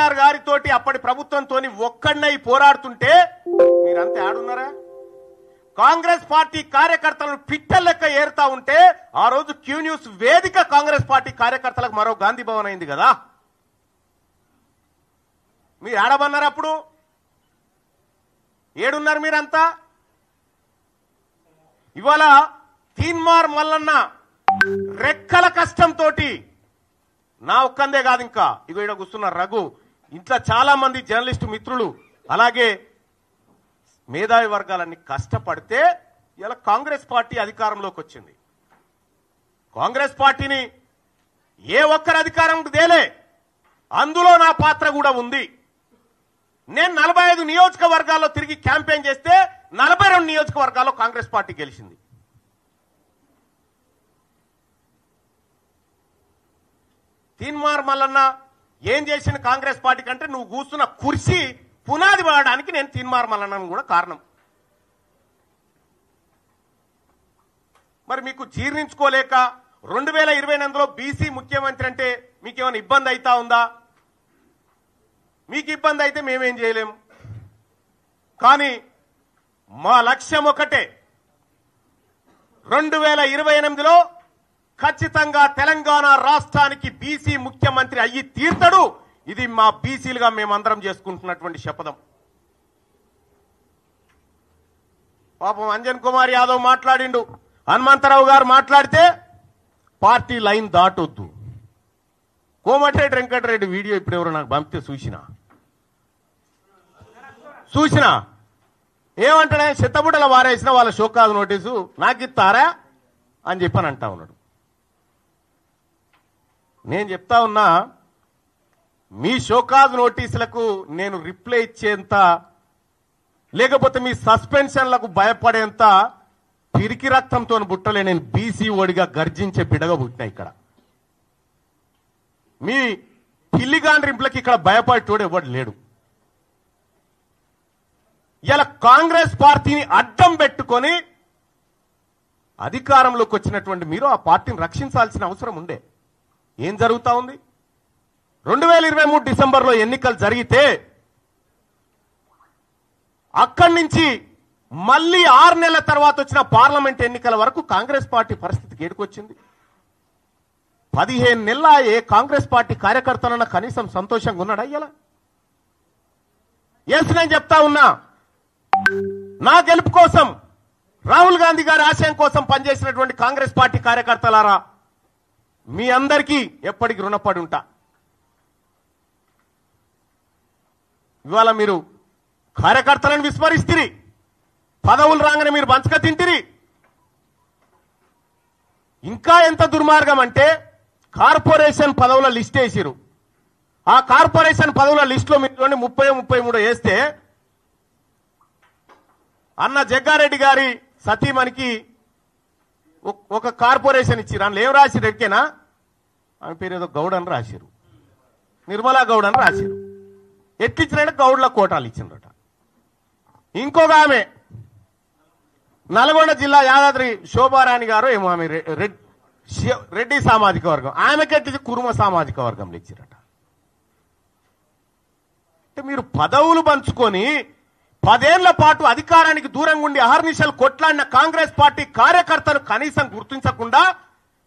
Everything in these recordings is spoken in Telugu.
కేసీఆర్ గారితోటి అప్పటి ప్రభుత్వంతోని ఒక్కడినై పోరాడుతుంటే మీరంతా ఆడున్నారా? కాంగ్రెస్ పార్టీ కార్యకర్తలను పిట్టల లెక్క ఏరుతా ఉంటే ఆ రోజు క్యూ న్యూస్ వేదిక కాంగ్రెస్ పార్టీ కార్యకర్తలకు మరో గాంధీ భవన్ అయింది కదా. మీరు ఆడమన్నారు, అప్పుడు ఏడున్నారు మీరంతా? ఇవాళ తీన్మార్ మల్లన్న రెక్కల కష్టంతో నా ఒక్కందే కాదు, ఇంకా ఇగో ఇక్కడ కూర్చున్న రఘు, ఇంట్లో చాలా మంది జర్నలిస్టు మిత్రులు అలాగే మేధావి వర్గాలన్నీ కష్టపడితే ఇలా కాంగ్రెస్ పార్టీ అధికారంలోకి వచ్చింది. కాంగ్రెస్ పార్టీని ఏ ఒక్కరు అధికారం తేలే, అందులో నా పాత్ర కూడా ఉంది. నేను 45 నియోజకవర్గాల్లో తిరిగి క్యాంపెయిన్ చేస్తే 42 నియోజకవర్గాల్లో కాంగ్రెస్ పార్టీ గెలిచింది. తీన్మార్ మల్లన్న ఏం చేసిన కాంగ్రెస్ పార్టీ కంటే నువ్వు కూర్చున్న కుర్చీ పునాది పడడానికి నేను తీన్మార్ మల్లన్నను కూడా కారణం. మరి మీకు జీర్ణించుకోలేక 2028లో బీసీ ముఖ్యమంత్రి అంటే మీకేమైనా ఇబ్బంది అవుతా ఉందా? మీకు ఇబ్బంది అయితే మేమేం చేయలేం. కానీ మా లక్ష్యం ఒకటే, 2028లో ఖచ్చితంగా తెలంగాణ రాష్ట్రానికి బీసీ ముఖ్యమంత్రి అయ్యి తీర్తాడు. ఇది మా బీసీలుగా మేమందరం చేసుకుంటున్నటువంటి శపథం. పాపం అంజన్ కుమార్ యాదవ్ మాట్లాడిండు, హనుమంతరావు గారు మాట్లాడితే పార్టీ లైన్ దాటొద్దు. కోమటిరెడ్డి వెంకటరెడ్డి వీడియో ఇప్పుడు ఎవరు నాకు పంపితే చూసినా ఏమంటాడే, చెత్తబుట్టల వారేసిన వాళ్ళ షోకాజ్ నోటీసు నాకు ఇస్తారా అని చెప్పని అంటా ఉన్నాడు. నేను చెప్తా ఉన్నా, మీ షోకాజ్ నోటీసులకు నేను రిప్లై ఇచ్చేంత, లేకపోతే మీ సస్పెన్షన్లకు భయపడేంత పిరికి రక్తంతో పుట్టలే. నేను బీసీ ఓడిగా గర్జించే బిడగా పుట్టినా. ఇక్కడ మీ పిల్లిగాండ్రింపులకి ఇక్కడ భయపడేటోడు ఎవడు లేడు. ఇలా కాంగ్రెస్ పార్టీని అడ్డం పెట్టుకొని అధికారంలోకి వచ్చినటువంటి మీరు ఆ పార్టీని రక్షించాల్సిన అవసరం ఉండే. ఏం జరుగుతా ఉంది? 2023 డిసెంబర్లో ఎన్నికలు జరిగితే అక్కడి నుంచి మళ్ళీ 6 నెలల తర్వాత వచ్చిన పార్లమెంట్ ఎన్నికల వరకు కాంగ్రెస్ పార్టీ పరిస్థితికి ఏడుకొచ్చింది. 15 నెలల ఏ కాంగ్రెస్ పార్టీ కార్యకర్తలన్న కనీసం సంతోషంగా ఉన్నాడా? ఇలా ఎస్, నేను చెప్తా ఉన్నా, నా గెలుపు కోసం, రాహుల్ గాంధీ గారి ఆశయం కోసం పనిచేసినటువంటి కాంగ్రెస్ పార్టీ కార్యకర్తలారా, మీ అందరికీ ఎప్పటికీ రుణపడి ఉంటా. ఇవాళ మీరు కార్యకర్తలను విస్మరిస్తిరి, పదవులు రాగానే మీరు పంచక తింటిరి. ఇంకా ఎంత దుర్మార్గం అంటే, కార్పొరేషన్ పదవుల లిస్ట్ వేసిరు. ఆ కార్పొరేషన్ పదవుల లిస్టులో మీరు 30-33 వేస్తే అన్న జగ్గారెడ్డి గారి సతీమణికి ఒక కార్పొరేషన్ ఇచ్చిరు. అందులో ఏం రాసిరు ఎక్కేనా? ఆమె పేరు ఏదో గౌడ్ అని రాసిరు, నిర్మలా గౌడ్ అని రాసిరు. ఎట్లిచ్చినట్టు గౌడ్ల కోటాలు ఇచ్చిండ్రట. ఇంకొక ఆమె నల్గొండ జిల్లా యాదాద్రి శోభారాణి గారు ఏమో, ఆమె రెడ్డి సామాజిక వర్గం, ఆమెకెట్టి కురుమ సామాజిక వర్గంలో ఇచ్చిరట. అంటే మీరు పదవులు పంచుకొని 10 ఏళ్ల పాటు అధికారానికి దూరంగా ఉండి అహర్నిశలు కొట్లాడిన కాంగ్రెస్ పార్టీ కార్యకర్తలు కనీసం గుర్తించకుండా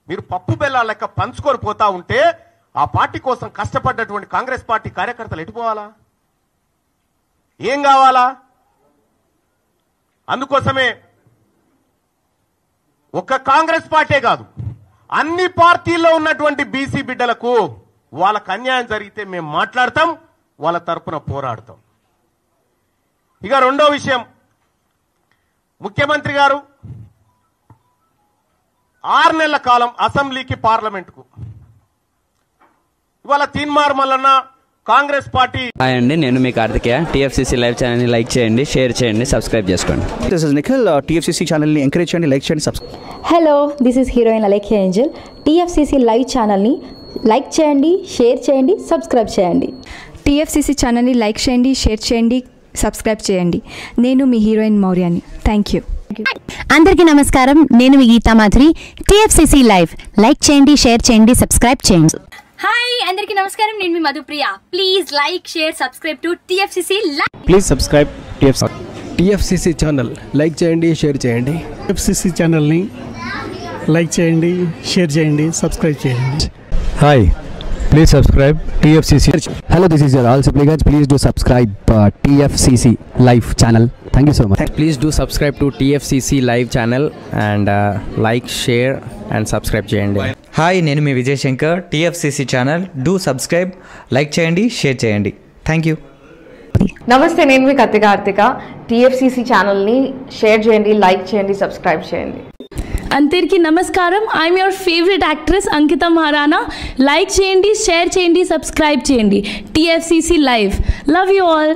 మీరు పప్పు బెల్లాల లెక్క పంచుకొని పోతా ఉంటే ఆ పార్టీ కోసం కష్టపడ్డటువంటి కాంగ్రెస్ పార్టీ కార్యకర్తలు ఎటుపోవాలా? ఏం కావాలా? అందుకోసమే ఒక్క కాంగ్రెస్ పార్టీ కాదు, అన్ని పార్టీల్లో ఉన్నటువంటి బీసీ బిడ్డలకు వాళ్ళకు అన్యాయం జరిగితే మేము మాట్లాడతాం, వాళ్ళ తరపున పోరాడతాం. ఇక రెండో విషయం, ముఖ్యమంత్రి గారు 6 నెలల కాలం అసెంబ్లీకి పార్లమెంటుకు, ఇవాళ తీన్మార్ మల్లన్న కాంగ్రెస్ పార్టీ. హాయ్ అండి, నేను మీ కార్తికేయ. టీఎఫ్సీసీ లైవ్ ఛానల్ని లైక్ చేయండి, షేర్ చేయండి, సబ్స్క్రైబ్ చేసుకోండి. This is Nikhil. టీఎఫ్సీసీ ఛానల్ని ఎంకరేజ్ చేయండి, లైక్ చేయండి, subscribe. Hello, this is heroine Alekhya Angel. TFCC live ఛానల్ని లైక్ చేయండి, షేర్ చేయండి, సబ్స్క్రైబ్ చేయండి. టీఎఫ్సీసీ ఛానల్ని లైక్ చేయండి, షేర్ చేయండి, సబ్స్క్రైబ్ చేయండి. నేను మీ హీరోయిన్ మౌర్యాని. Thank you. అందరికీ నమస్కారం, నేను మీ Geetha Madhuri. TFCC live like చేయండి, షేర్ చేయండి, సబ్స్క్రైబ్ చేయండి. హాయ్ అందరికీ నమస్కారం, నేను మీ Madhupriya. Please like, share, subscribe to TFCC live. Please subscribe TFCC channel. Like చేయండి, షేర్ చేయండి. టిఎఫ్సిసి ఛానల్ని లైక్ చేయండి, షేర్ చేయండి, సబ్స్క్రైబ్ చేయండి. Hi, please subscribe TFCC. Hello, this is your all Sipligunj. Please do subscribe TFCC live channel. Thank you so much. Please do subscribe to TFCC live channel and like, share and subscribe చేయండి. హాయ్, నేను మీ Vijay Shankar. TFCC channel do subscribe, like చేయండి, షేర్ చేయండి. Thank you. నమస్తే, నేను మీ కత్తి కార్తిక. టిఎఫ్సిసి ఛానల్ని షేర్ చేయండి, లైక్ చేయండి, సబ్స్క్రైబ్ చేయండి. అందరికీ నమస్కారం. I'm your favourite actress Ankita Maharana. Like చేయండి, షేర్ చేయండి, సబ్స్క్రైబ్ చేయండి. TFCC live. Love you all.